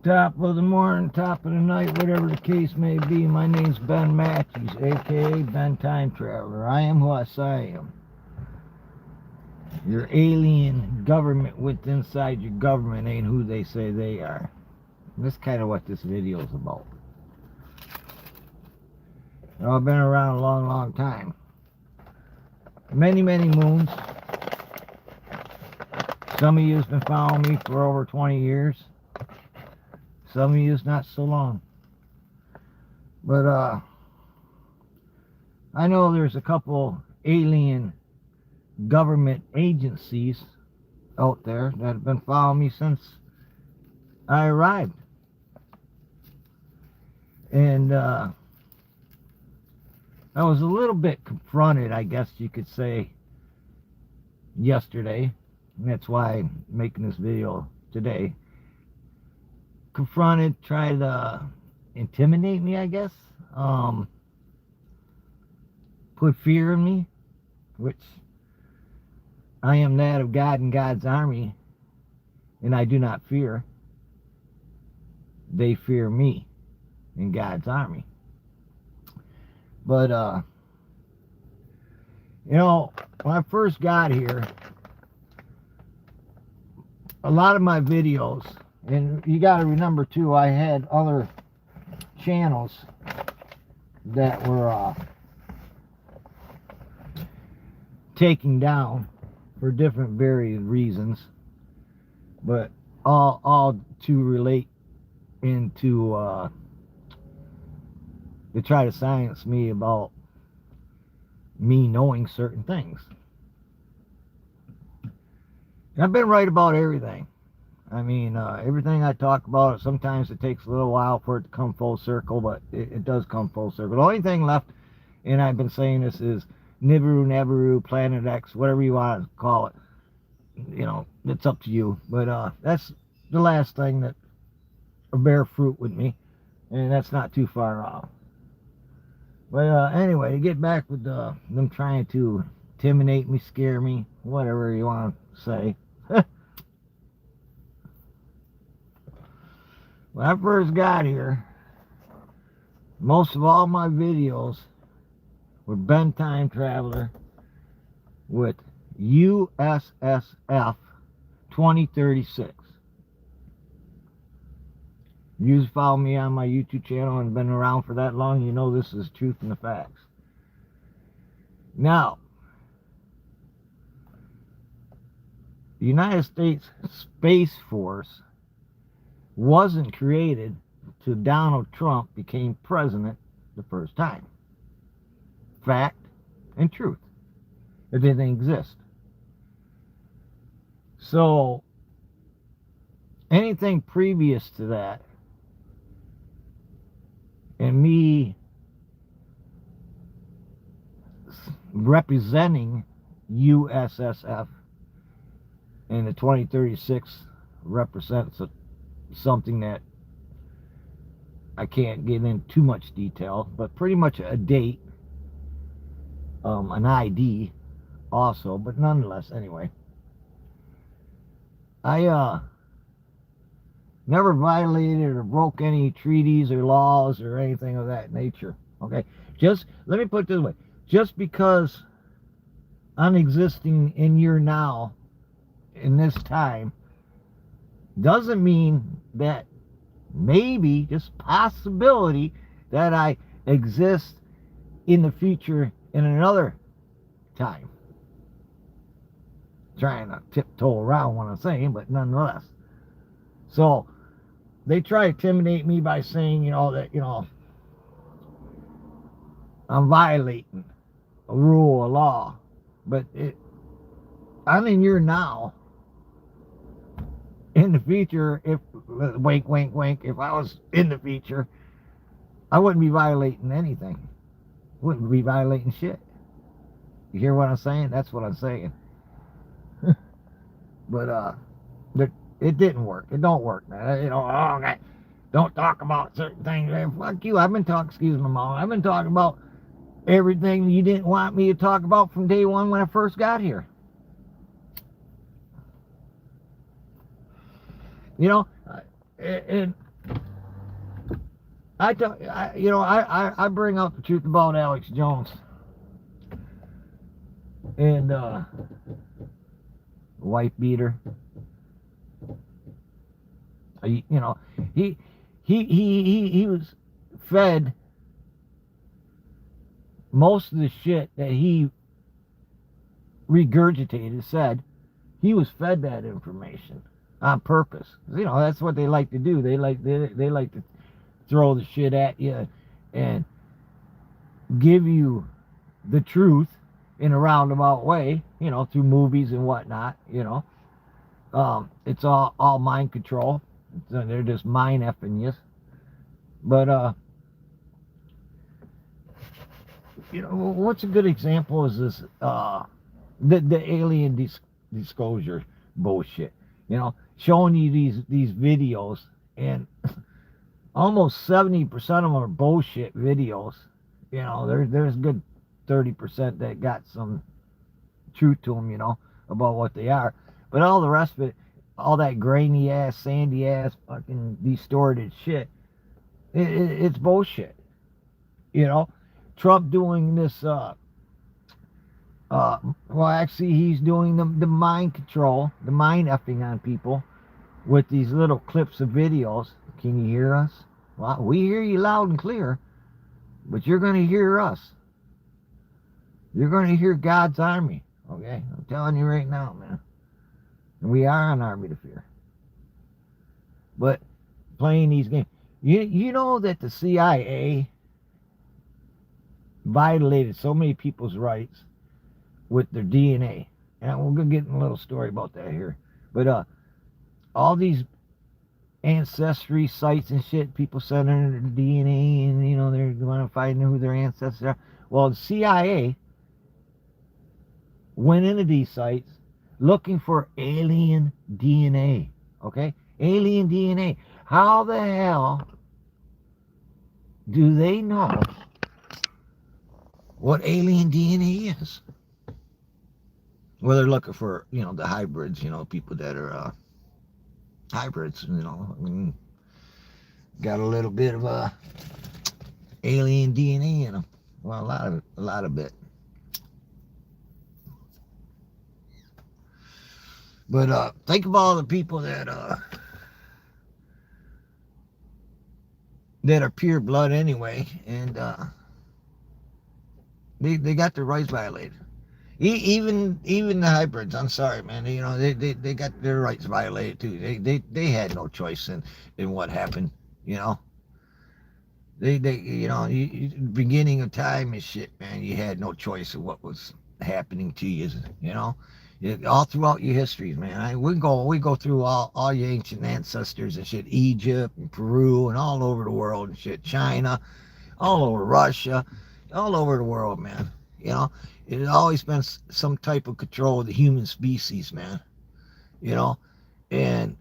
Top of the morning, top of the night, whatever the case may be. My name's Ben Matthews, aka Ben Time Traveler. I am who I say I am. Your alien government with inside your government ain't who they say they are. And that's kind of what this video is about. I've been around a long, long time. Many, many moons. Some of you has been following me for over 20 years. Some of you is not so long. But I know there's a couple alien government agencies out there that have been following me since I arrived. And I was a little bit confronted, I guess you could say, yesterday. And that's why I'm making this video today. Confronted, tried to intimidate me, I guess. Put fear in me, which I am that of God and God's army, and I do not fear. They fear me in God's army. But, you know, when I first got here, a lot of my videos, and you got to remember too, I had other channels that were taken down for different varied reasons, but all to relate into to try to silence me about me knowing certain things. And I've been right about everything. I mean, everything I talk about, sometimes it takes a little while for it to come full circle, but it does come full circle. The only thing left, and I've been saying this, is Nibiru, Nebiru, Planet X, whatever you want to call it. You know, it's up to you. But that's the last thing that will bear fruit with me, and that's not too far off. But anyway, to get back with them trying to intimidate me, scare me, whatever you want to say. When I first got here, most of all my videos were Ben Time Traveler with USSF 2036. You follow me on my YouTube channel and been around for that long, you know this is truth and the facts. Now, the United States Space Force wasn't created till Donald Trump became president the first time. Fact and truth. It didn't exist. So, anything previous to that, and me representing USSF and the 2036 represents something that I can't get in too much detail, but pretty much a date, an ID also, but nonetheless, anyway. I never violated or broke any treaties or laws or anything of that nature. Okay, just let me put it this way: just because I'm existing in your now, in this time, doesn't mean that maybe, just possibility, that I exist in the future in another time. Trying to tiptoe around what I'm saying, but nonetheless. So they try to intimidate me by saying, you know, that, you know, I'm violating a rule, a law. But I'm in your now. In the future, if, wink, wink, wink, if I was in the future, I wouldn't be violating anything. Wouldn't be violating shit. You hear what I'm saying? That's what I'm saying. But it didn't work. It don't work, man. You know, oh, God, don't talk about certain things. Man, fuck you. I've been talking, excuse my mom, I've been talking about everything you didn't want me to talk about from day one when I first got here. You know, and I bring out the truth about Alex Jones. And wife beater. He was fed most of the shit that he regurgitated, said. He was fed that information on purpose. That's what they like to do. They like to throw the shit at you and give you the truth in a roundabout way, through movies and whatnot, It's all mind control. They're just mind effing you. But, what's a good example is this, the alien disclosure bullshit, showing you these videos, and almost 70% of them are bullshit videos. There's good 30% that got some truth to them, about what they are. But all the rest of it, all that grainy ass, sandy ass, fucking distorted shit, it's bullshit. Trump doing this, well, actually, he's doing the mind control, the mind effing on people with these little clips of videos. Can you hear us? Well, we hear you loud and clear, but you're going to hear us. You're going to hear God's army, okay? I'm telling you right now, man. And we are an army to fear. But playing these games, you know that the CIA violated so many people's rights with their DNA. And we're going to get in a little story about that here. But all these ancestry sites and shit, people sending their DNA and, they're going to find who their ancestors are. Well, the CIA went into these sites looking for alien DNA, okay? Alien DNA. How the hell do they know what alien DNA is? Well, they're looking for, the hybrids, people that are hybrids, got a little bit of alien DNA in them. Well, a lot of it. But think of all the people that are pure blood anyway, and they got their rights violated. Even the hybrids. I'm sorry, man. They got their rights violated too. They had no choice in what happened. Beginning of time and shit, man. You had no choice of what was happening to you. All throughout your histories, man. We go through all your ancient ancestors and shit. Egypt and Peru and all over the world and shit. China, all over Russia, all over the world, man. It has always been some type of control of the human species, man. And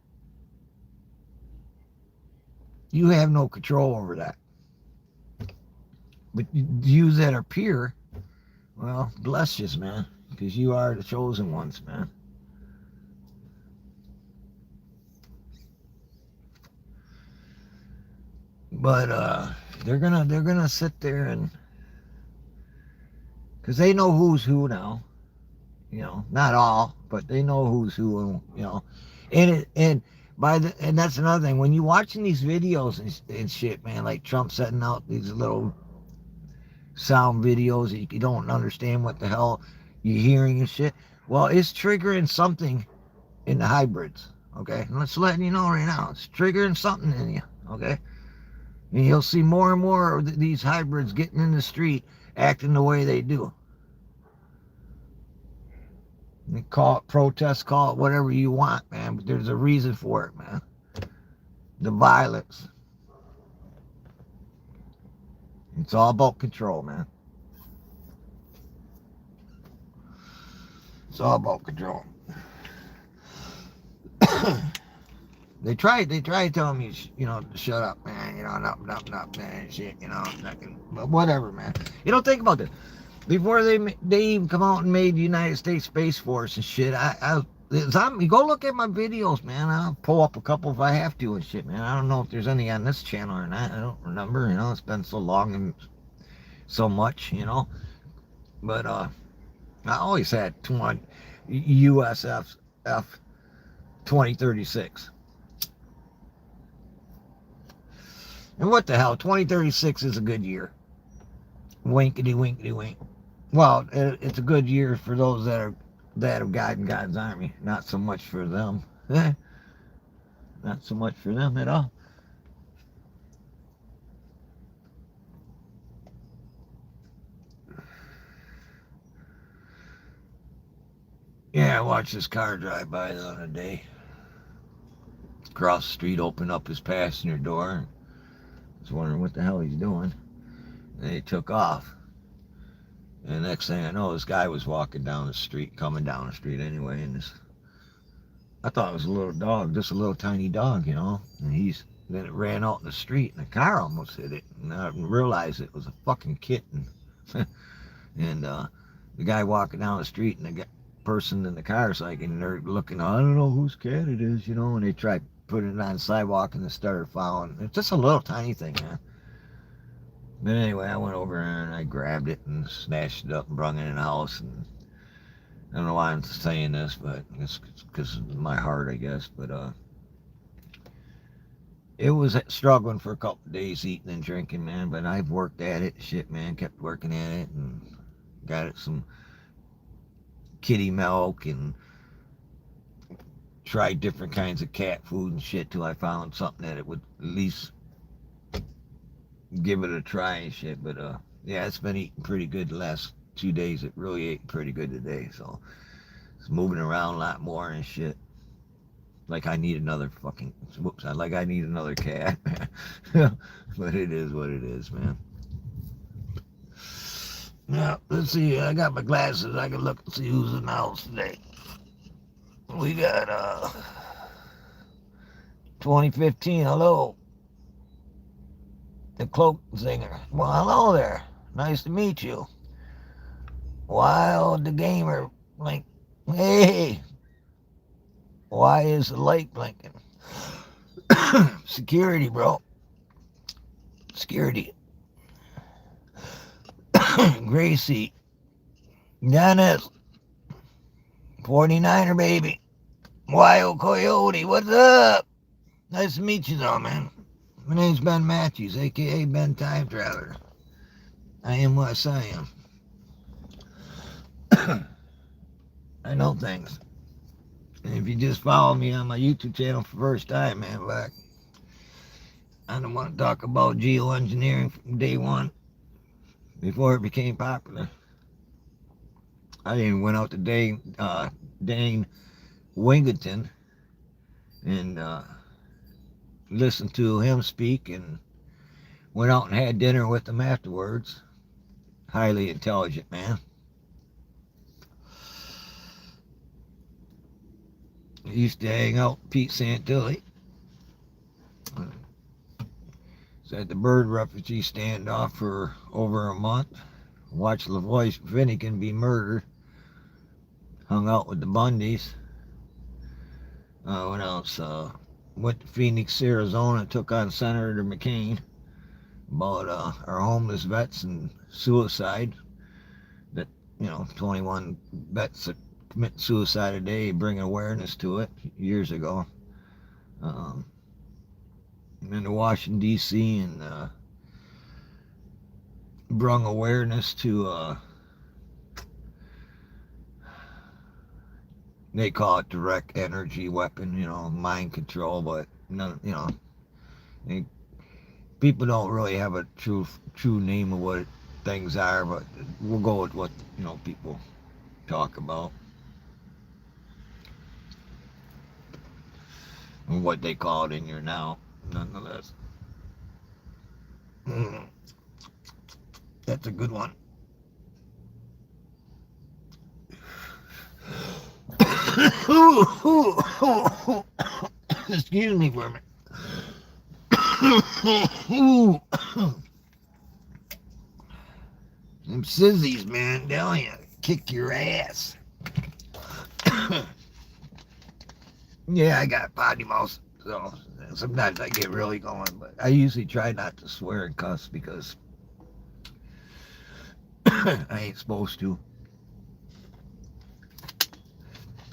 you have no control over that. But you that are pure, well, bless you, man. Because you are the chosen ones, man. But they're gonna sit there and, because they know who's who now. Not all, but they know who's who, and that's another thing. When you're watching these videos and shit, man, like Trump setting out these little sound videos that you don't understand what the hell you're hearing and shit. Well, it's triggering something in the hybrids, okay? And let's letting you know right now, it's triggering something in you, okay? And you'll see more and more of these hybrids getting in the street, acting the way they do. You call it protest, call it whatever you want, man, but there's a reason for it, man. The violence. It's all about control, man. It's all about control. They try telling me, to shut up, man, not, man, shit, nothing, but whatever, man. Think about this. Before they even come out and made the United States Space Force and shit, I You go look at my videos, man. I'll pull up a couple if I have to and shit, man. I don't know if there's any on this channel or not. I don't remember, it's been so long and so much, But I always had 20 USF F 2036. And what the hell, 2036 is a good year. Winkety winkety wink. Well, it's a good year for those that have God in God's army. Not so much for them. Not so much for them at all. Yeah, I watched this car drive by the other day. Across the street, opened up his passenger door. I was wondering what the hell he's doing. And he took off. And the next thing I know, this guy was walking down the street, coming down the street anyway, and I thought it was a little dog, just a little tiny dog, and then it ran out in the street, and the car almost hit it, and I realized it was a fucking kitten. And the guy walking down the street, and the person in the car is like, and they're looking, I don't know whose cat it is, and they tried putting it on the sidewalk, and they started following. It's just a little tiny thing, man. But anyway, I went over there and I grabbed it and snatched it up and brought it in the house. And I don't know why I'm saying this, but it's because of my heart, I guess. But it was struggling for a couple of days eating and drinking, man. But I've worked at it, shit, man. Kept working at it and got it some kitty milk and tried different kinds of cat food and shit till I found something that it would at least give it a try and shit. But yeah, it's been eating pretty good the last 2 days. It really ate pretty good today, so it's moving around a lot more and shit. Like I need another fucking I need another cat. But it is what it is, man. Now let's see, I got my glasses, I can look and see who's in the house today. We got 2015, hello. The Cloak Singer. Well, hello there. Nice to meet you. Wild the Gamer. Like, hey. Why is the light blinking? Security, bro. Security. Gracie. Dennis. 49er, baby. Wild Coyote. What's up? Nice to meet you, though, man. My name's Ben Matthews, a.k.a. Ben Time Traveler. I am what I say I am. I know things. And if you just follow me on my YouTube channel for the first time, man, back, I don't want to talk about geoengineering from day one, before it became popular. I even went out to Dane Wigington and listened to him speak and went out and had dinner with him afterwards. Highly intelligent man. I used to hang out with Pete Santilli. Was at the Bird Refugee standoff for over a month. Watched LaVoy Finnegan be murdered. Hung out with the Bundys. What else? Went to Phoenix, Arizona, took on Senator McCain about our homeless vets and suicide. That, 21 vets that commit suicide a day, bring awareness to it years ago. Been to Washington, D.C. and brung awareness to, they call it direct energy weapon, mind control, but none, people don't really have a true name of what things are, but we'll go with what, people talk about. And what they call it in here now, nonetheless. That's a good one. Excuse me for a minute. Them sizzies, man, down you, kick your ass. Yeah, I got potty mouth, so sometimes I get really going, but I usually try not to swear and cuss because I ain't supposed to.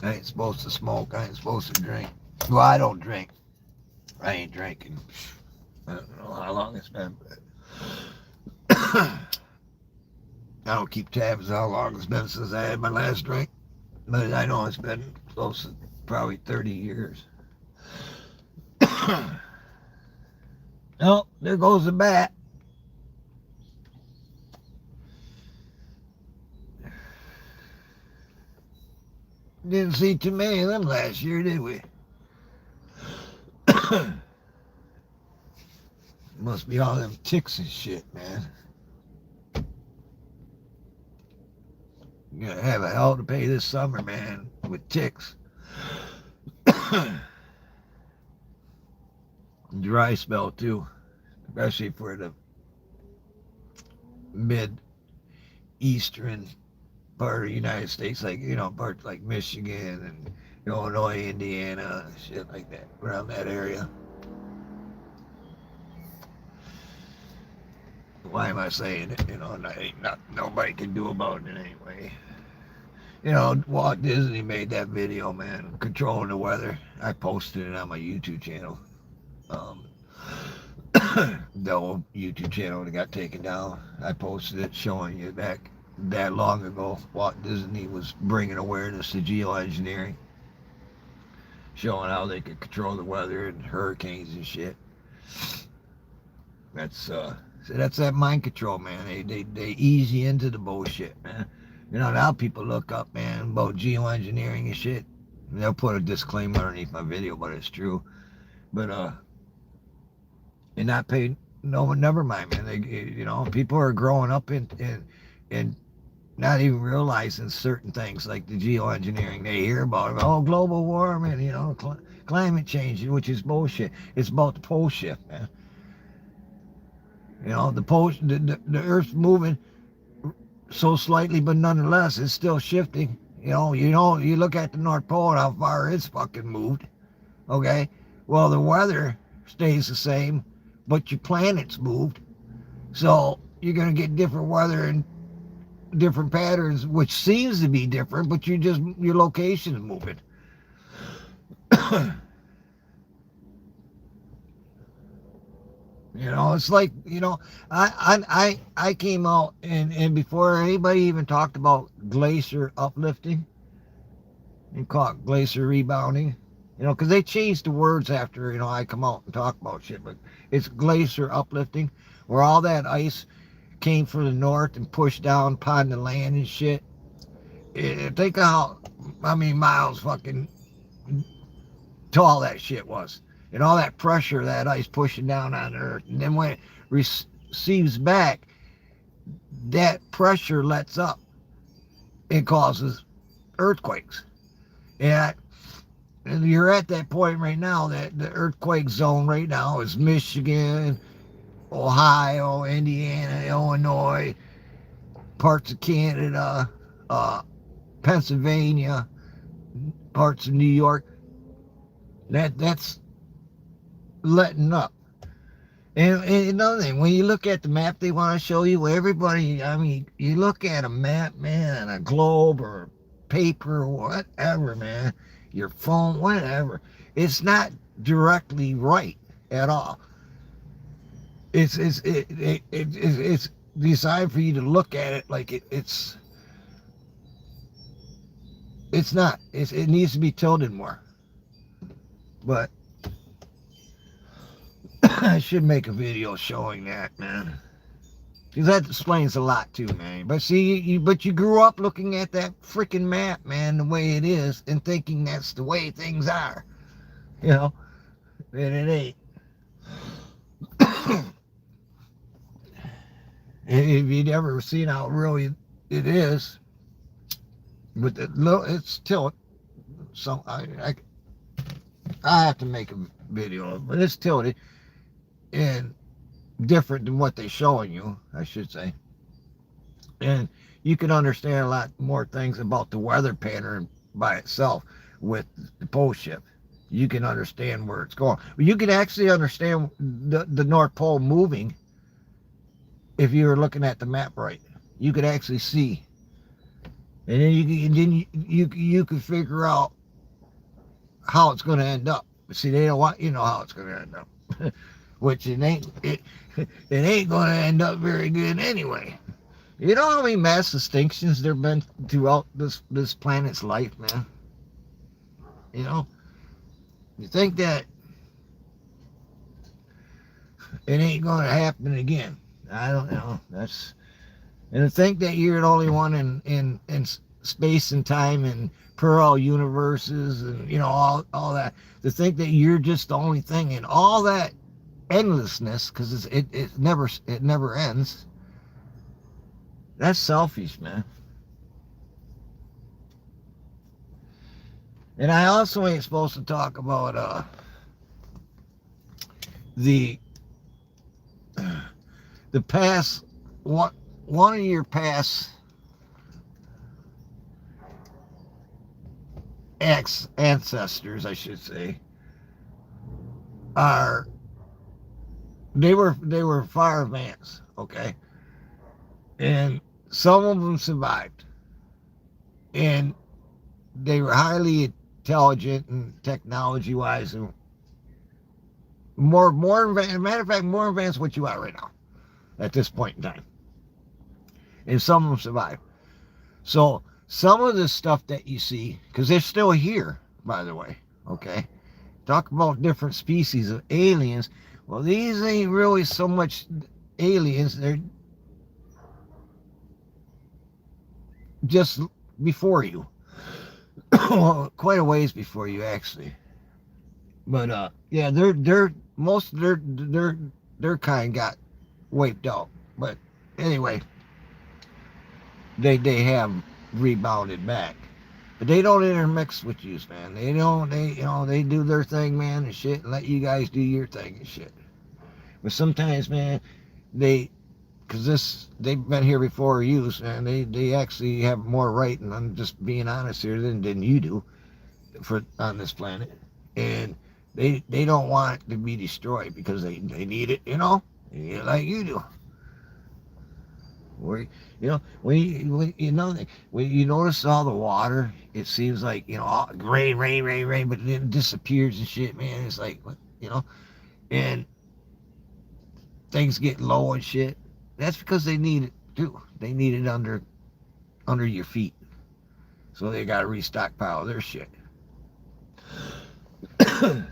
I ain't supposed to smoke. I ain't supposed to drink. Well, I don't drink. I ain't drinking. I don't know how long it's been, but I don't keep tabs how long it's been since I had my last drink. But I know it's been close to probably 30 years. Oh, there goes the bat. Didn't see too many of them last year, did we? Must be all them ticks and shit, man. You're gonna have a hell to pay this summer, man, with ticks. Dry spell, too. Especially for the mid-eastern part of the United States, like, parts like Michigan and Illinois, Indiana, shit like that, around that area. Why am I saying it? Nobody can do about it anyway. Walt Disney made that video, man, controlling the weather. I posted it on my YouTube channel. The old YouTube channel that got taken down. I posted it showing you back that long ago. Walt Disney was bringing awareness to geoengineering, showing how they could control the weather and hurricanes and shit. That's that mind control, man. They ease you into the bullshit, man. Now people look up, man, about geoengineering and shit. They'll put a disclaimer underneath my video, but it's true. But and not paid. No, never mind, man. People are growing up in not even realizing certain things like the geoengineering. They hear about it. Oh, global warming, climate change, which is bullshit. It's about the pole shift, man. The Earth's moving so slightly, but nonetheless, it's still shifting. You look at the North Pole and how far it's fucking moved. Okay, well, the weather stays the same, but your planet's moved. So you're gonna get different weather and different patterns, which seems to be different, but your location is moving. It's like, I came out and before anybody even talked about glacier uplifting and called glacier rebounding, because they changed the words after, I come out and talk about shit, but it's glacier uplifting, where all that ice came from the north and pushed down upon the land and shit. Think of how many miles fucking tall that shit was. And all that pressure, that ice pushing down on the earth. And then when it receives back, that pressure lets up. It causes earthquakes. And you're at that point right now that the earthquake zone right now is Michigan, Ohio, Indiana, Illinois, parts of Canada, Pennsylvania, parts of New York. That's letting up. And another thing, when you look at the map they want to show you, everybody, you look at a map, man, a globe or paper, whatever, man, your phone, whatever, it's not directly right at all. It's designed for you to look at it like it's not. It needs to be tilted more. But I should make a video showing that, man. Because that explains a lot too, man. But see, you grew up looking at that freaking map, man, the way it is, and thinking that's the way things are. And it ain't. If you'd ever seen how really it is, with it's tilt. So I have to make a video, but it's tilted and different than what they're showing you, I should say. And you can understand a lot more things about the weather pattern by itself with the pole shift. you can understand where it's going. You can actually understand the North Pole moving if you were looking at the map right. You could actually see, and then you could figure out how it's going to end up. But see, they don't want you know how it's going to end up, which it ain't going to end up very good anyway. You know how many mass extinctions there've been throughout this planet's life, man? You know, you think that it ain't going to happen again. I don't know. And to think that you're the only one in space and time and parallel universes and you know all that. To think that you're just the only thing in all that endlessness, because it never ends. That's selfish, man. And I also ain't supposed to talk about the past one of your past ancestors, I should say, they were far advanced, okay? And some of them survived. And they were highly intelligent and technology-wise and more advanced, matter of fact, more advanced than what you are right now at this point in time. And some of them survived. So some of the stuff that you see, because they're still here, by the way, okay? Talk about different species of aliens. Well, these ain't really so much aliens. They're just before you. Quite a ways before you, actually. But yeah, most of their kind got wiped out. But anyway, they have rebounded back. But they don't intermix with you, man. They do their thing, man, and shit, and let you guys do your thing and shit. But sometimes, man, they've been here before you, and they actually have more right, and I'm just being honest here, than you do on this planet. And they don't want it to be destroyed because they need it, like you do. Where when you notice all the water, it seems like rain, but then it disappears and shit, man. It's like and things get low and shit. That's because they need it too. They need it under your feet, so they got to restockpile their shit.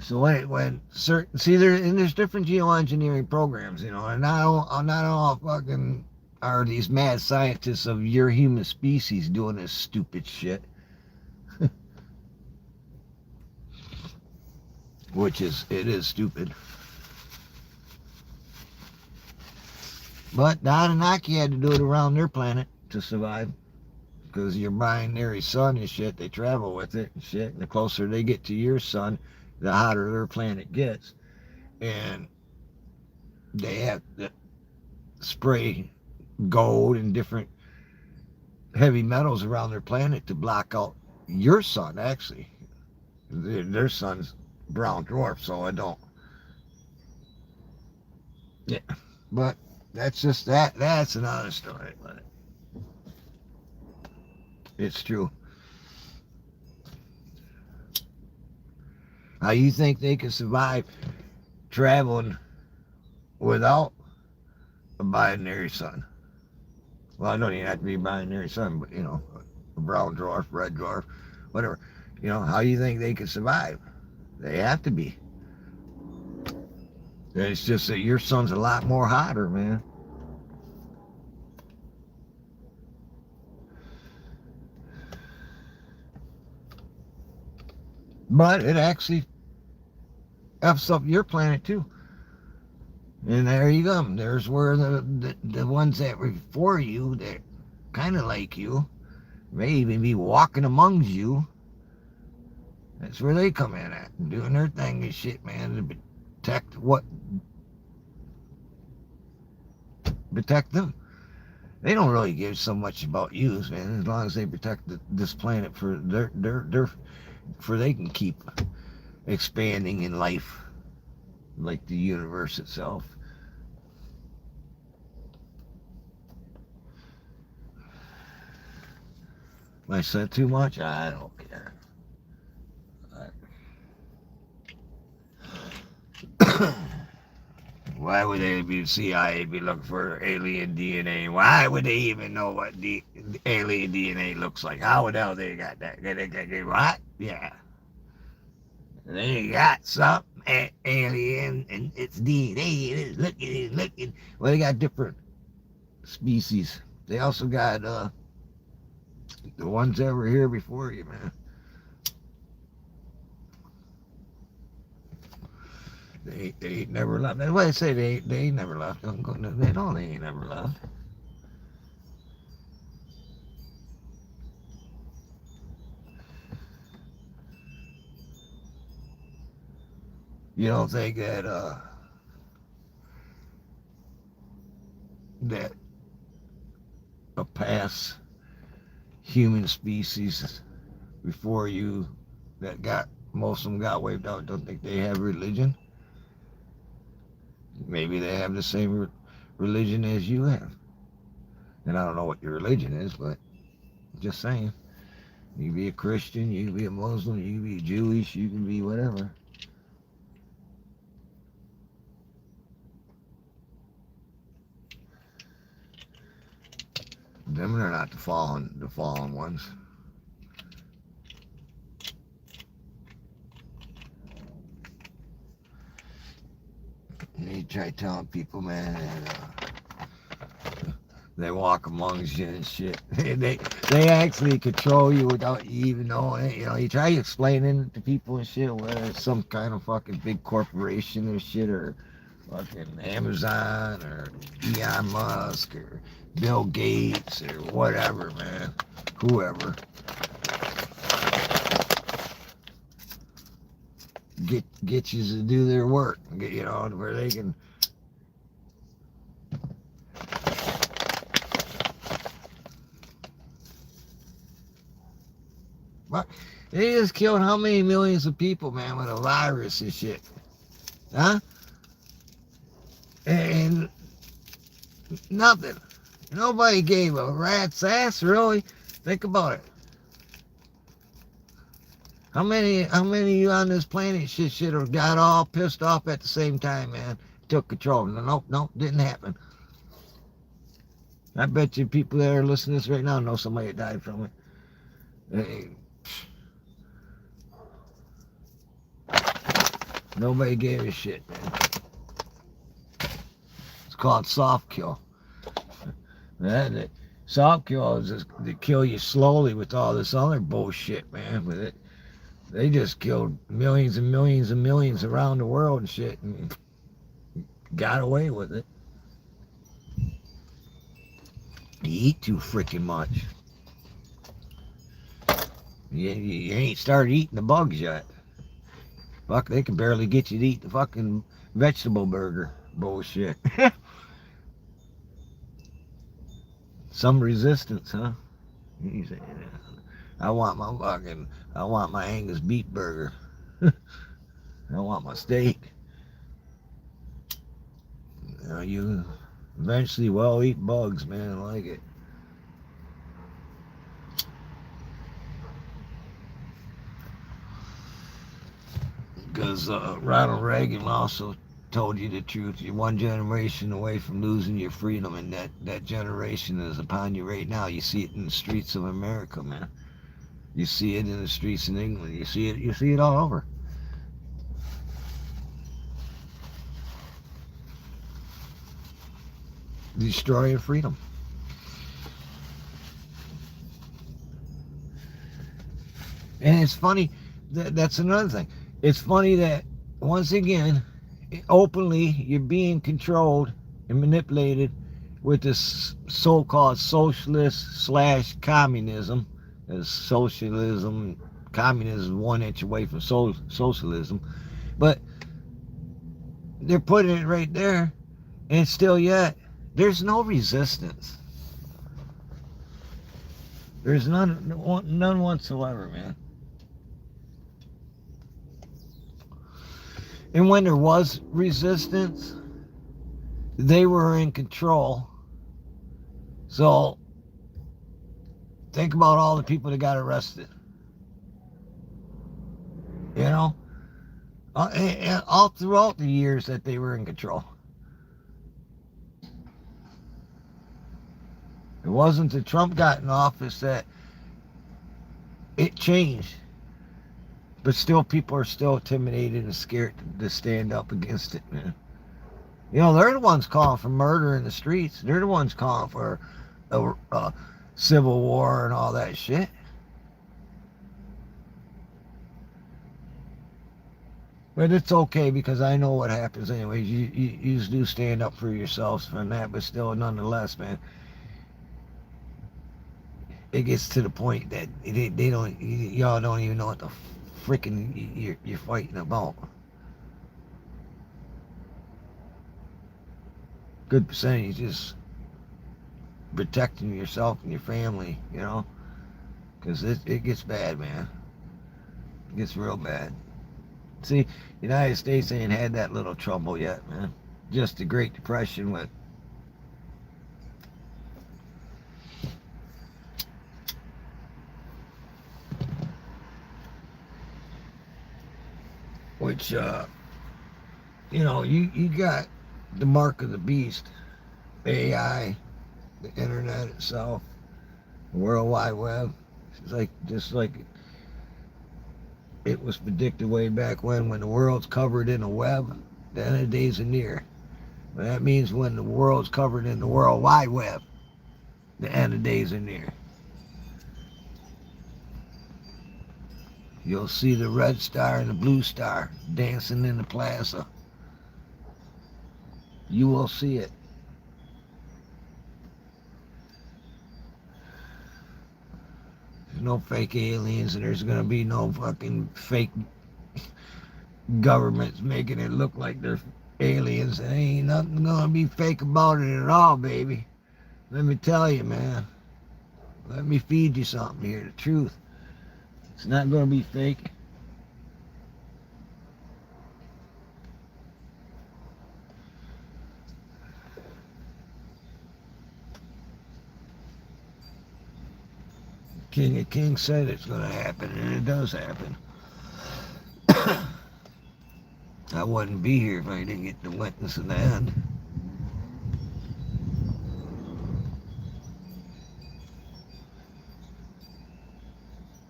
So there's different geoengineering programs, and not all fucking are these mad scientists of your human species doing this stupid shit. Which it is stupid. But the Anunnaki had to do it around their planet to survive. Because your binary sun and shit, they travel with it and shit. And the closer they get to your sun, the hotter their planet gets. And they have to spray gold and different heavy metals around their planet to block out your sun, actually. Their sun's brown dwarf, so I don't. Yeah. But that's just that's another story, but it's true. How you think they can survive traveling without a binary sun? Well, I don't even have to be a binary sun, but a brown dwarf, red dwarf, whatever. How you think they can survive? They have to be. It's just that your sun's a lot more hotter, man. But it actually F's up your planet too. And there you go. There's where the ones that were before you, that kind of like you, may even be walking amongst you. That's where they come in at, and doing their thing and shit, man, to protect them. They don't really give so much about you, man, as long as they protect this planet for they can keep expanding in life like the universe itself. I said too much? I don't care. Why would they be CIA be looking for alien DNA? Why would they even know what the alien DNA looks like? How the hell they got that? What? Yeah. They got some alien and it's DNA. It's looking. Well, they got different species. They also got the ones that were here before you, man. They ain't never left. That's why I say they ain't never left. They ain't never left. You don't think that a past human species before you that got most of them got wiped out don't think they have religion? Maybe they have the same religion as you have. And I don't know what your religion is, but just saying. You can be a Christian, you can be a Muslim, you can be Jewish, you can be whatever. Them are not the fallen ones. You try telling people, man, and, they walk amongst you and shit. They actually control you without you even knowing it. You know, you try explaining it to people and shit, whether it's some kind of fucking big corporation or shit, or fucking Amazon or Elon Musk or Bill Gates or whatever, man. Whoever. Get you to do their work, you know, where they can. What? They just killed how many millions of people, man, with a virus and shit, huh? And nothing. Nobody gave a rat's ass, really. Think about it. How many of you on this planet shit or got all pissed off at the same time, man? Took control. Nope, didn't happen. I bet you people that are listening to this right now know somebody that died from it. Nobody gave a shit, man. It's called soft kill. Soft kill is just to kill you slowly with all this other bullshit, man. With it. They just killed millions and millions and millions around the world and shit and got away with it. You eat too freaking much. You ain't started eating the bugs yet. Fuck, they can barely get you to eat the fucking vegetable burger. Bullshit. Some resistance, huh? You say, I want my Angus beef burger. I want my steak. You know, you eventually will eat bugs, man. I like it. Because Ronald Reagan also told you the truth. You're one generation away from losing your freedom, and that generation is upon you right now. You see it in the streets of America, man. You see it in the streets in England. You see it all over. Destroying freedom. And it's funny, that's another thing. It's funny that, once again, openly, you're being controlled and manipulated with this so-called socialist / communism. As socialism, communism is 1 inch away from socialism. But they're putting it right there, and still yet, there's no resistance. There's none whatsoever, man. And when there was resistance, they were in control. So think about all the people that got arrested. You know, and all throughout the years that they were in control. It wasn't until Trump got in office that it changed. But still, people are still intimidated and scared to stand up against it, man. You know, they're the ones calling for murder in the streets. They're the ones calling for a civil war and all that shit. But it's okay because I know what happens anyways. You just do stand up for yourselves from that, but still, nonetheless, man, it gets to the point that they don't, y'all don't even know what the freaking you're fighting about. Good percentage just protecting yourself and your family, you know, because it gets bad, man. It gets real bad. See, the United States ain't had that little trouble yet, man. Just the Great Depression with which you know, you got the mark of the beast, AI, the internet itself, the World Wide Web. It's like just like it was predicted way back when the world's covered in a web, the end of the days are near. But that means when the world's covered in the World Wide Web, the end of days are near. You'll see the red star and the blue star dancing in the plaza. You will see it. There's no fake aliens, and there's gonna be no fucking fake governments making it look like they're aliens. There ain't nothing gonna be fake about it at all, baby. Let me tell you, man. Let me feed you something here, the truth. It's not gonna be fake. King of Kings said it's gonna happen, and it does happen. I wouldn't be here if I didn't get the witness in the end.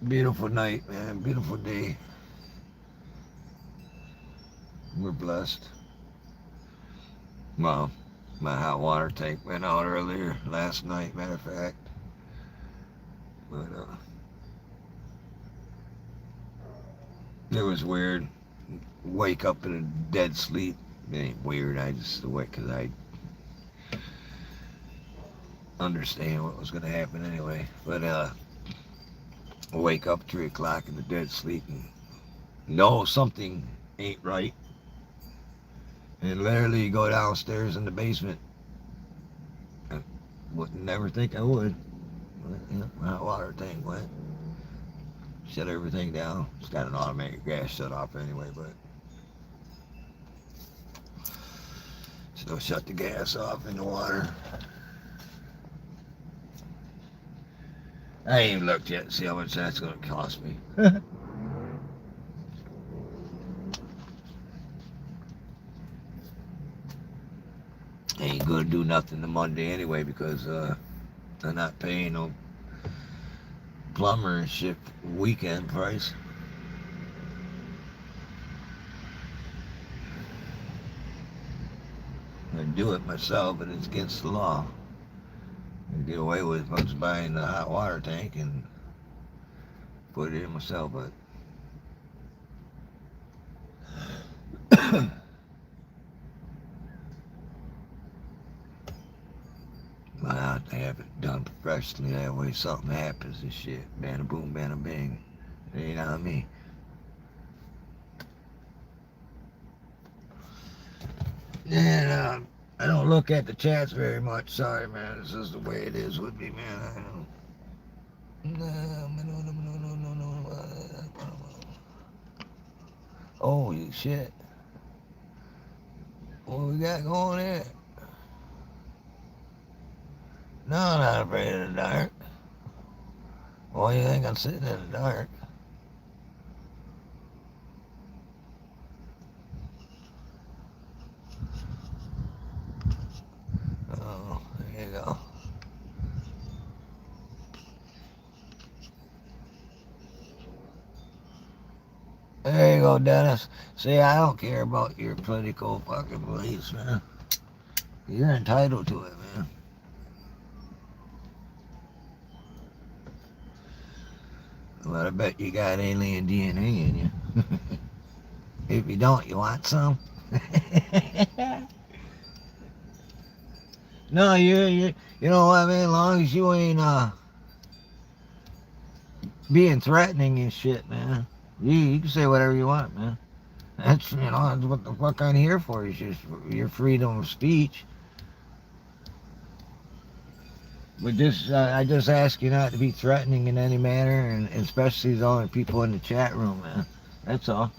Beautiful night, man. Beautiful day. We're blessed. Well, my hot water tank went out earlier last night, matter of fact. But it was weird. Wake up in a dead sleep. It ain't weird. I just awake because I understand what was going to happen anyway. But wake up 3 o'clock in the dead sleep and know something ain't right. And literally go downstairs in the basement. I would never think I would. But, you know, my hot water tank went. Shut everything down. It's got an automatic gas shut off anyway, but still shut the gas off in the water. I ain't even looked yet to see how much that's going to cost me. I ain't going to do nothing to Monday anyway because I'm not paying no plumber and shit weekend price. I do it myself, but it's against the law. I get away with it if I was buying the hot water tank and put it in myself, but I have to have it done professionally. That way something happens and shit. Bada boom, bada bing. It ain't on me. And I don't look at the chats very much. Sorry, man. This is the way it is with me, man. I don't. Holy shit. What we got going here? No, I'm not afraid of the dark. Why do you think I'm sitting in the dark? Oh, there you go. There you go, Dennis. See, I don't care about your political fucking beliefs, man. You're entitled to it, man. But I bet you got alien DNA in you. If you don't, you want some? No, you know what I mean? As long as you ain't being threatening and shit, man. You can say whatever you want, man. That's, that's what the fuck I'm here for, is just your freedom of speech. But I just ask you not to be threatening in any manner, and especially the only people in the chat room, man. That's all.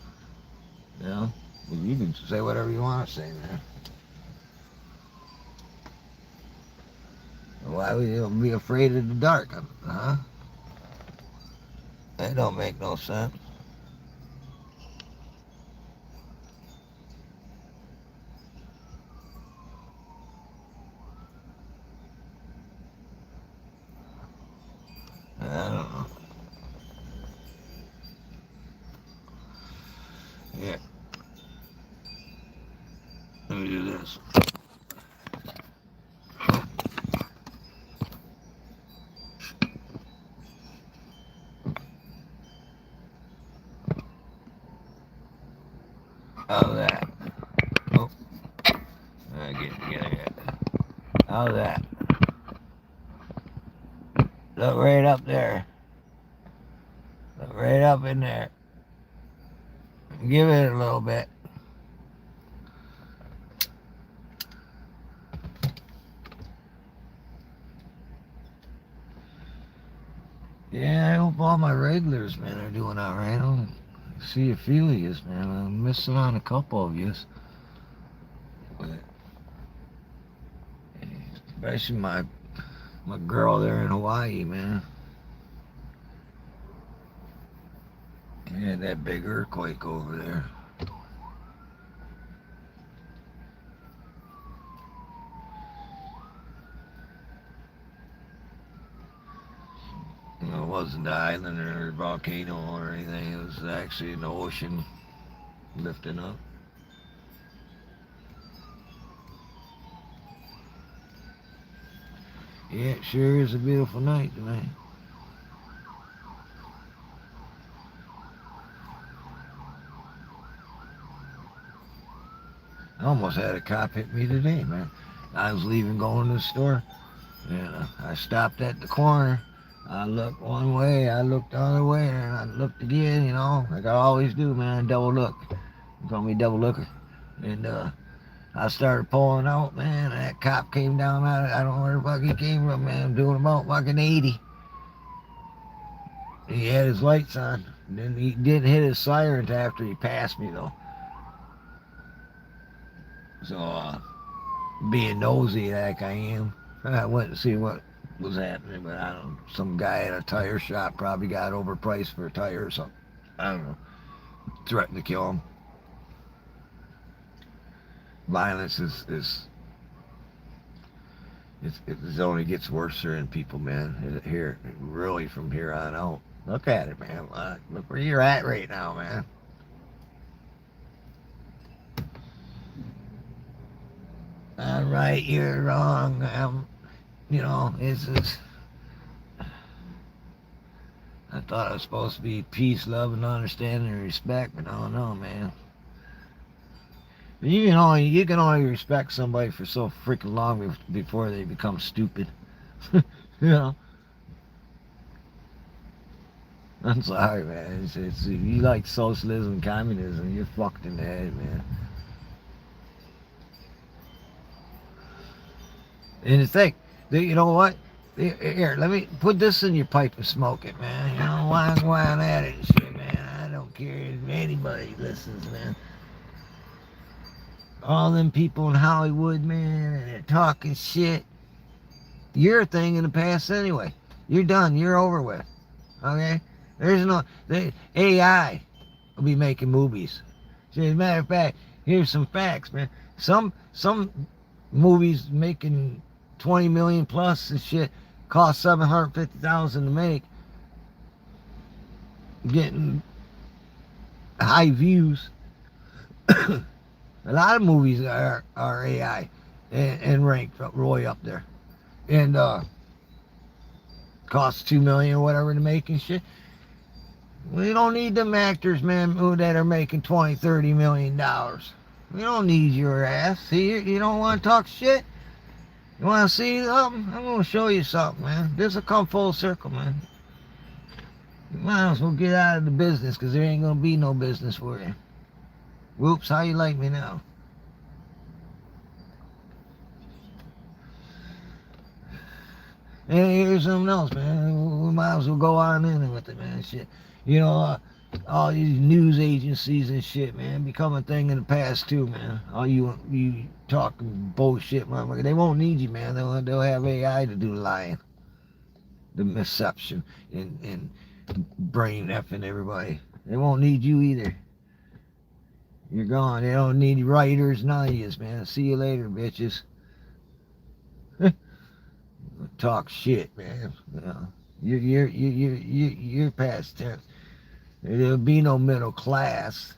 You know? You can say whatever you want to say, man. Why would you be afraid of the dark, huh? That don't make no sense. I don't know. Yeah. Let me do this. How's that? Oh. Get it. How's that? Look right up there. Look right up in there. Give it a little bit. Yeah, I hope all my regulars, man, are doing all right. I don't see a few of yous, man. I'm missing on a couple of yous. Especially my girl there in Hawaii, man. Yeah, that big earthquake over there. It wasn't the island or a volcano or anything. It was actually in the ocean lifting up. Yeah, it sure is a beautiful night tonight. I almost had a cop hit me today, man. I was leaving, going to the store, and I stopped at the corner. I looked one way, I looked the other way, and I looked again, like I always do, man. Double look. They call me double looker. And I started pulling out, man, and that cop came down out. I don't know where the fuck he came from, man. Doing about fucking 80. He had his lights on. And then he didn't hit his siren until after he passed me, though. So, being nosy like I am, I went to see what was happening, but I don't know. Some guy at a tire shop probably got overpriced for a tire or something. I don't know. Threatened to kill him. Violence it only gets worse in people, man. Here, really, from here on out. Look at it, man. Look where you're at right now, man. I'm right, you're wrong. It's I thought it was supposed to be peace, love, and understanding and respect, but I don't know, man. You can only respect somebody for so freaking long before they become stupid. you know. I'm sorry, man. If you like socialism, communism, you're fucked in the head, man. And the thing, you know what? Here, let me put this in your pipe and smoke it, man. Why at it and shit, man. I don't care if anybody listens, man. all them people in Hollywood, man, and they're talking shit. You're a thing in the past anyway. You're done. You're over with. Okay? There's no AI will be making movies. See, as a matter of fact, here's some facts, man. Some movies making 20 million plus and shit cost 750,000 to make, getting high views. A lot of movies are AI and ranked way up there, and costs 2 million or whatever to make and shit. We don't need them actors, man, that are making 20, 30 million dollars. We don't need your ass. See, you don't want to talk shit? You want to see something? I'm going to show you something, man. This will come full circle, man. You might as well get out of the business, because there ain't going to be no business for you. Whoops, how you like me now? And here's something else, man. We might as well go on in with it, man. Shit. You know, all these news agencies and shit, man, become a thing in the past too, man. All you talking bullshit, motherfucker. They won't need you, man. They'll have AI to do the lying, the misception, and brain effing everybody. They won't need you either. You're gone. They don't need writers, none of yous, man. See you later, bitches. Talk shit, man. You know, you're past tense. There'll be no middle class.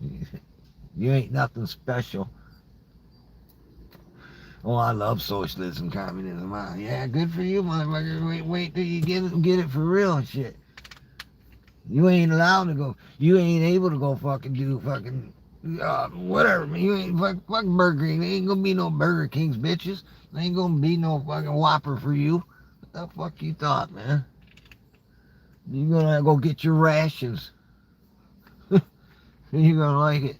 You ain't nothing special. Oh, I love socialism, communism. Yeah, good for you, motherfucker. Wait till you get it for real and shit. You ain't allowed to go. You ain't able to go fucking do fucking whatever. Man. You ain't fuck Burger King. There ain't gonna be no Burger Kings, bitches. There ain't gonna be no fucking Whopper for you. What the fuck you thought, man? You gonna go get your rations. You're gonna like it.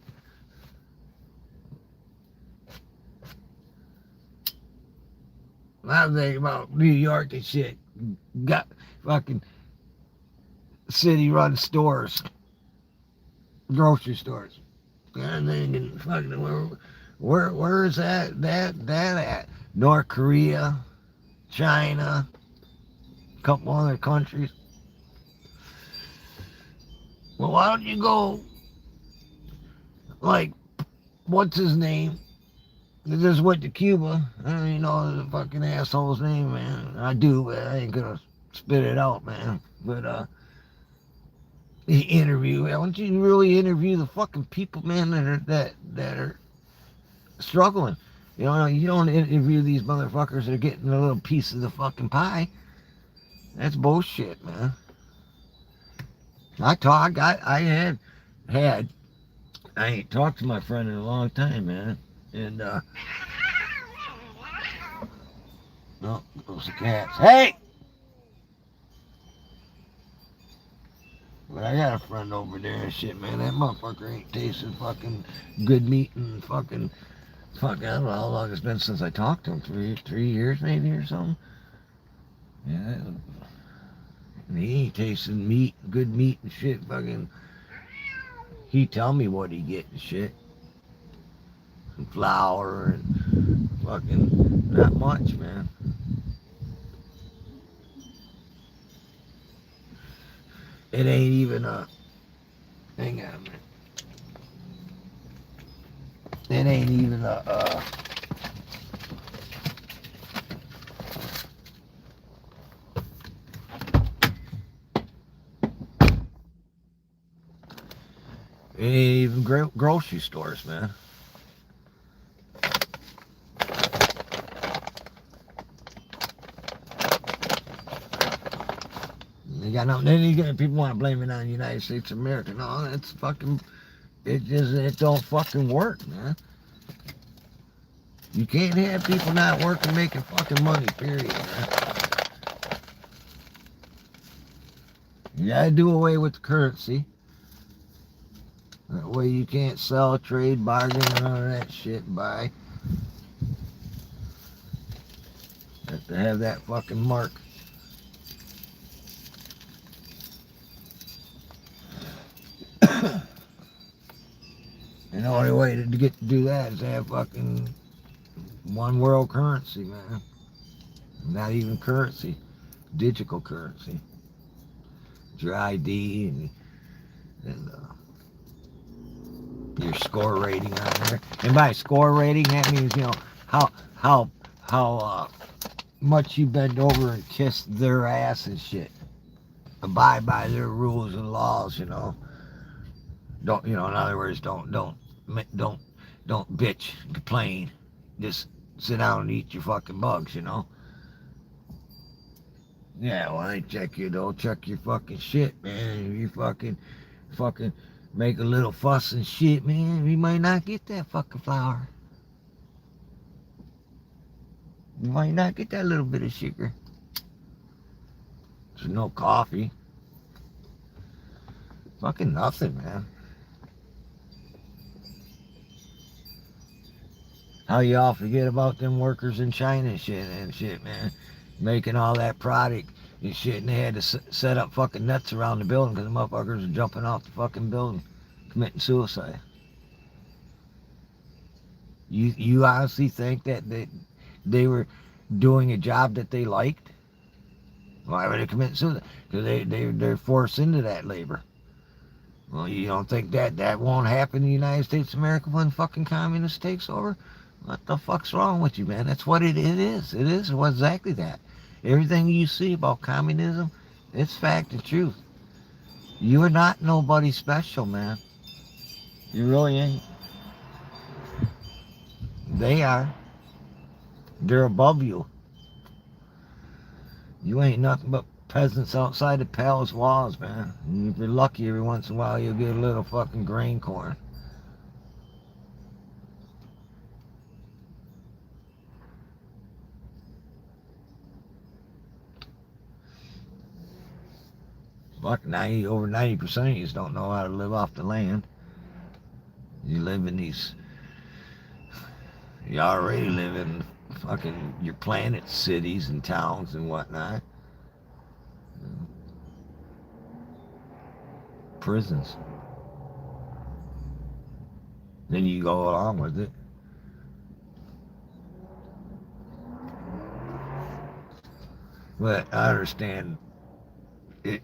I was thinking about New York and shit. Got fucking city-run stores, grocery stores. I'm thinking, fucking, where's that at? North Korea, China, a couple other countries. Well, why don't you go, like, what's his name? I just went to Cuba. I don't even know the fucking asshole's name, man. I do, but I ain't gonna spit it out, man. But, interview. Why don't you really interview the fucking people, man, that are struggling? You know, you don't interview these motherfuckers that are getting a little piece of the fucking pie. That's bullshit, man. I ain't talked to my friend in a long time, man. And, no, those are cats. Hey! But I got a friend over there and shit, man. That motherfucker ain't tasted fucking good meat and fucking, I don't know how long it's been since I talked to him. 3 years maybe or something. Yeah, and he ain't tasting meat, good meat and shit. Fucking, he tell me what he get and shit. And flour and fucking not much, man. It ain't even a, hang on a minute. It ain't even it ain't even grocery stores, man. They got no. Then people want to blame it on the United States of America. No, it's fucking. It don't fucking work, man. You can't have people not working making fucking money. Period, man. You gotta do away with the currency. That way you can't sell, trade, bargain, none of that shit. Buy. Have to have that fucking mark. And And the only way to get to do that is to have fucking one world currency, man. Not even currency, digital currency. Your ID and your score rating on there. And by score rating, that means how how how much you bend over and kiss their ass and shit. Abide by their rules and laws. Don't in other words, don't don't bitch, complain. Just sit down and eat your fucking bugs. Yeah, well, I check you though. Check your fucking shit, man. If you fucking make a little fuss and shit, man, you might not get that fucking flour. You might not get that little bit of sugar. There's no coffee. Fucking nothing, man. How y'all forget about them workers in China and shit, man. Making all that product and shit, and they had to set up fucking nets around the building because the motherfuckers were jumping off the fucking building, committing suicide. You honestly think that they were doing a job that they liked? Why would they commit suicide? Because they're forced into that labor. Well, you don't think that won't happen in the United States of America when fucking communist takes over? What the fuck's wrong with you, man? That's what it is. It is exactly that. Everything you see about communism, it's fact and truth. You are not nobody special, man. You really ain't. They are. They're above you. You ain't nothing but peasants outside the palace walls, man. And if you're lucky, every once in a while you'll get a little fucking grain corn. Fuck, over 90% of you don't know how to live off the land. You live in these. You already live in fucking your planet cities and towns and whatnot. Prisons. Then you go along with it. But I understand it.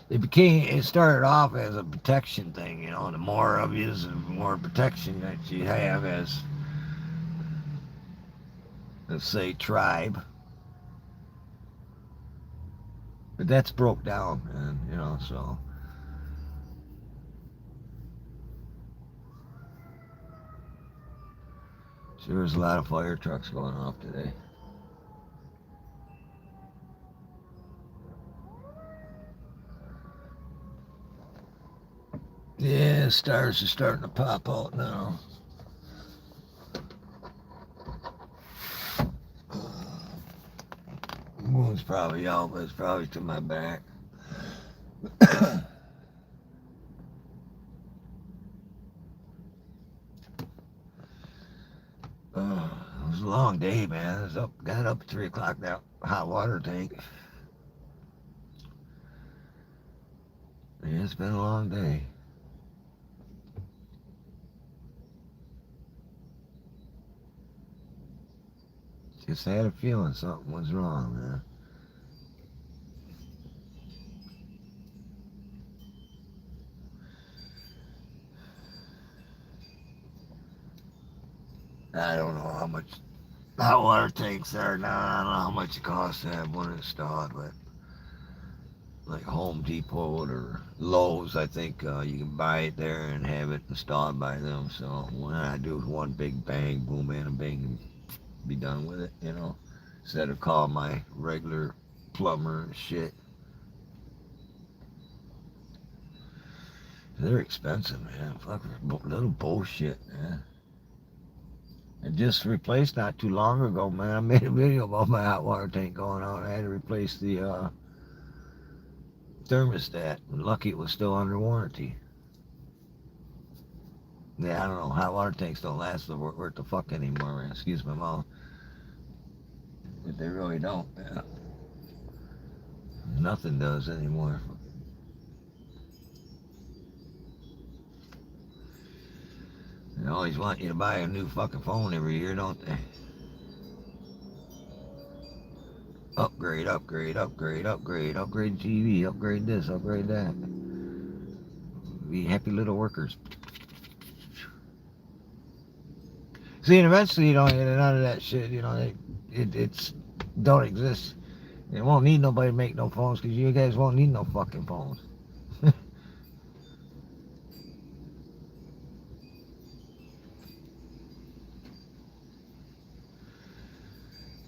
It started off as a protection thing. The more of you, the more protection that you have as, let's say, tribe. But that's broke down, man. So sure, there's a lot of fire trucks going off today. Yeah, stars are starting to pop out now. Moon's probably out, but it's probably to my back. It was a long day, man. Got up at 3 o'clock, that hot water tank. Yeah, it's been a long day. Just had a feeling something was wrong, man. I don't know how much hot water tanks are now. I don't know how much it costs to have one installed, but like Home Depot or Lowe's, I think you can buy it there and have it installed by them. So what I do is one big bang, boom, and bang, and be done with it, instead of call my regular plumber and shit. They're expensive, man. Fucking little bullshit, man. I just replaced not too long ago, man. I made a video about my hot water tank going out. I had to replace the thermostat. Lucky it was still under warranty. Yeah, I don't know. Hot water tanks don't last worth the fuck anymore, man. Excuse my mouth. But they really don't, man. Nothing does anymore. They always want you to buy a new fucking phone every year, don't they? Upgrade, upgrade, upgrade, upgrade, upgrade TV, upgrade this, upgrade that. Be happy little workers. See, and eventually you don't get none of that shit. You know, it's don't exist. You won't need nobody to make no phones because you guys won't need no fucking phones.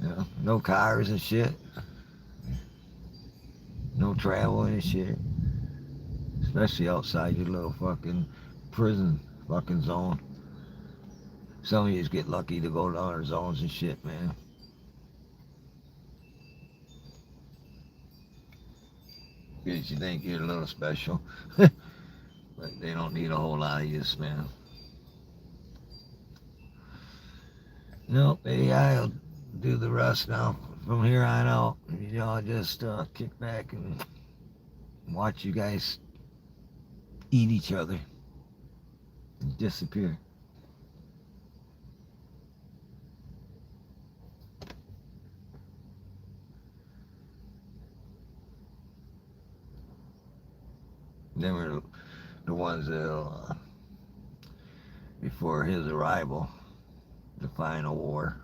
You know, no cars and shit. No traveling and shit. Especially outside your little fucking prison fucking zone. Some of you just get lucky to go to other zones and shit, man. Because you think you're a little special. But they don't need a whole lot of you, man. Nope, AI will do the rest now. From here on out, y'all just kick back and watch you guys eat each other and disappear. Then we're the ones that before his arrival, the final war.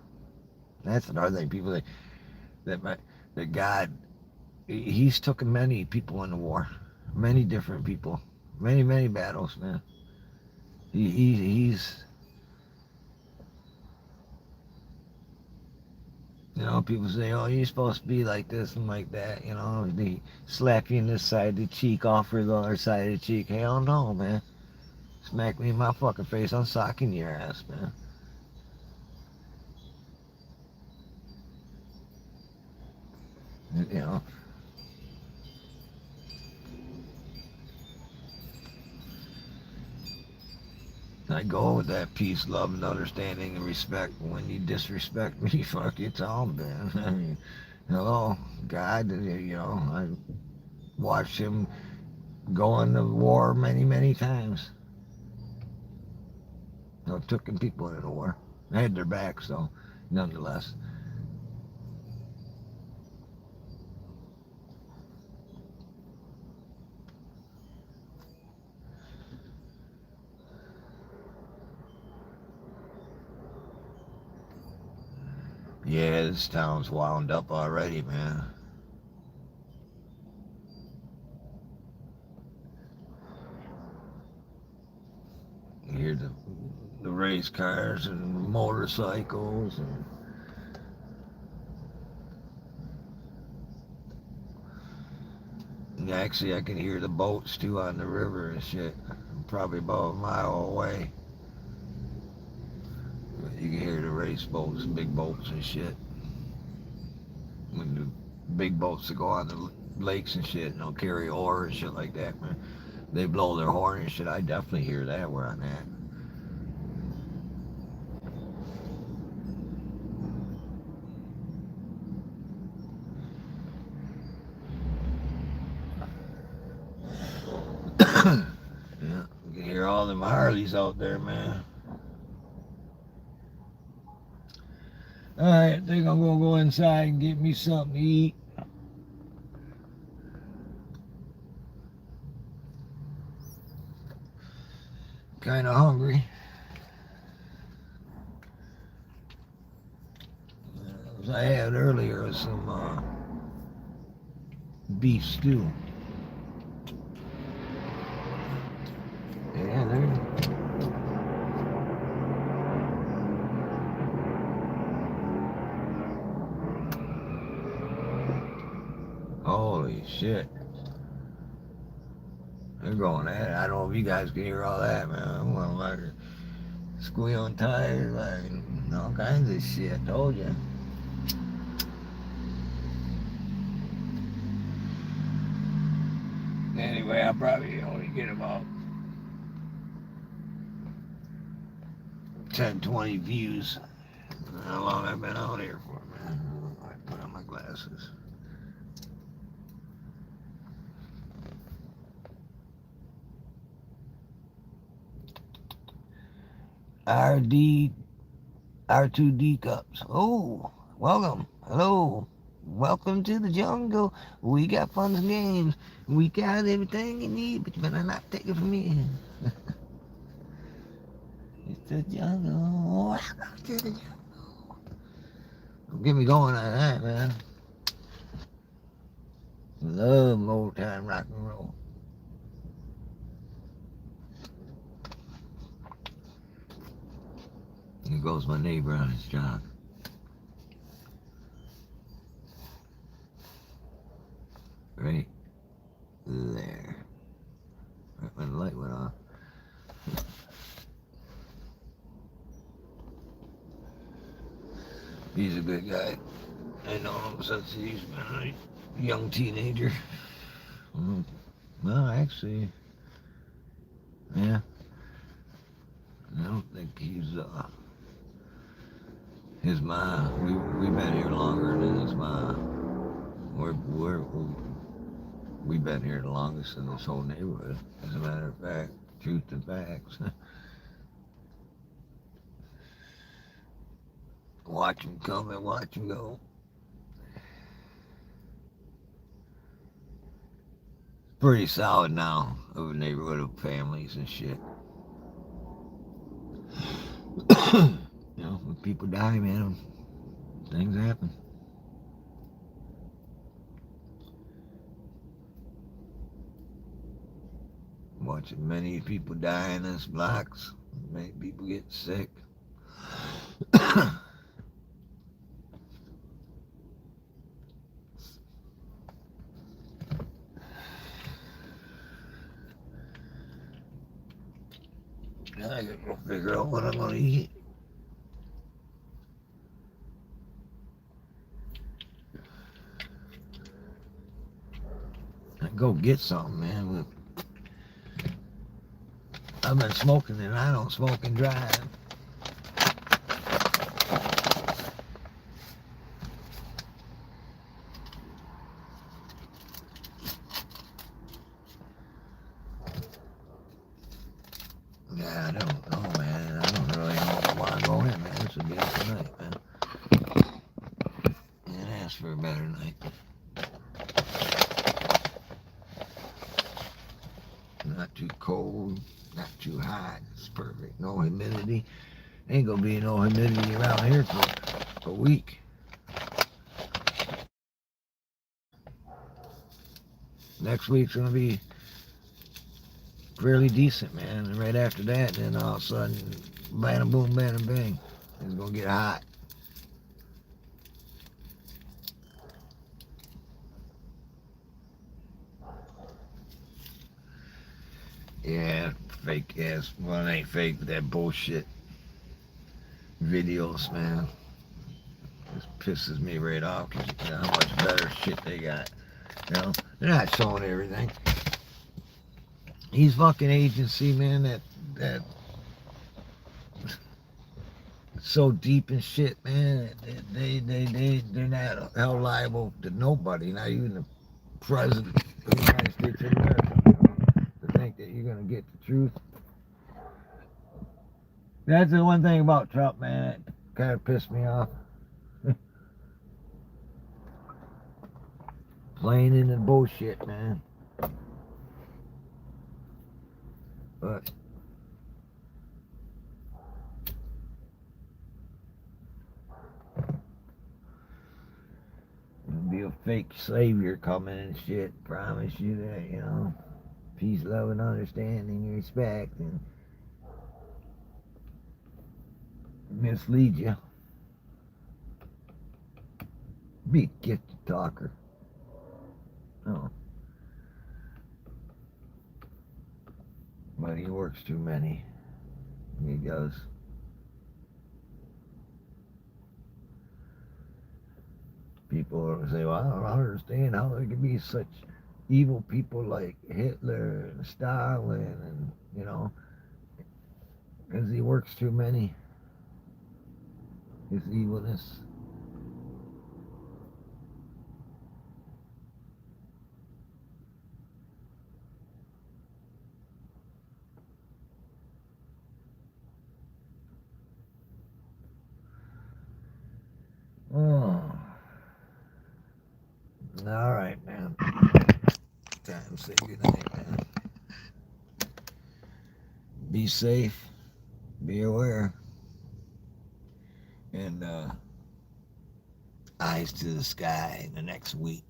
That's another thing. People that God, he's taken many people in the war, many different people, many battles, man. He's you know, people say, oh, you're supposed to be like this and like that, you know, they slap you in this side of the cheek, offer the other side of the cheek. Hell no, man. Smack me in my fucking face, I'm socking your ass, man. You know. I go with that peace, love, and understanding and respect. When you disrespect me, fuck you, Tom, man. I mean, hello, God, you know, I watched him go into war many times. You know, took people into war. I had their backs, though, nonetheless. Yeah, this town's wound up already, man. You hear the race cars and motorcycles and actually I can hear the boats too on the river and shit. I'm probably about a mile away. But you can hear the race boats, big boats and shit. When the big boats that go on the lakes and shit, and they'll carry ore and shit like that, man. They blow their horn and shit. I definitely hear that where I'm at. Yeah, you can hear all them Harleys out there, man. Alright, I think I'm gonna go inside and get me something to eat. Kinda hungry. As I had earlier some beef stew. Yeah, there. Holy shit. They're going at it. I don't know if you guys can hear all that, man. I'm going like squealing tires, like all kinds of shit. Told you. Anyway, I probably only get about 10, 20 views. How long I've been out here for, man. I put on my glasses. RD, R2D cups. Oh, welcome. Hello. Welcome to the jungle. We got fun and games. We got everything you need, but you better not take it from me. It's the jungle. Welcome to the jungle. Don't get me going on that, man. Love old time rock and roll. Here goes my neighbor on his job. Right there. Right when the light went off. He's a good guy. I know him since he's been a young teenager. Well, actually, yeah. I don't think he's his ma. We've been here longer than his ma. We've been here the longest in this whole neighborhood. As a matter of fact, truth and facts. Watch him come and watch him go. Pretty solid now of a neighborhood of families and shit. You know, when people die, man, things happen. Watching many people die in this blocks, many people get sick. I gotta go figure out what I'm gonna eat. I go get something, man. I've been smoking and I don't smoke and drive. Yeah, I don't know, man. I don't really know if I want to go in, man. This would be a good night, man. And ask for a better night. Not too cold, not too hot. It's perfect. No humidity. Ain't gonna be no humidity around here for a week. Next week's gonna be fairly decent, man. And right after that, then all of a sudden, bada boom, bada bang, it's gonna get hot. Yeah, fake ass. Well, it ain't fake, but that bullshit videos, man. This pisses me right off because you know how much better shit they got. You know, they're not showing everything. These fucking agency, man, that so deep in shit, man. They're not held liable to nobody, not even the president of the United States of America. You know, to think that you're gonna get the truth. That's the one thing about Trump, man. It kind of pissed me off. Playing into bullshit, man. But there'll be a fake savior coming and shit. Promise you that, you know. Peace, love, and understanding, respect, and mislead you. Be a gifted talker. Oh. But he works too many. He does. People say, well, I don't understand how there could be such evil people like Hitler and Stalin and, you know, because he works too many. His evilness. All right, man. Time to say goodnight, man. Be safe. Be aware. And eyes to the sky in the next week.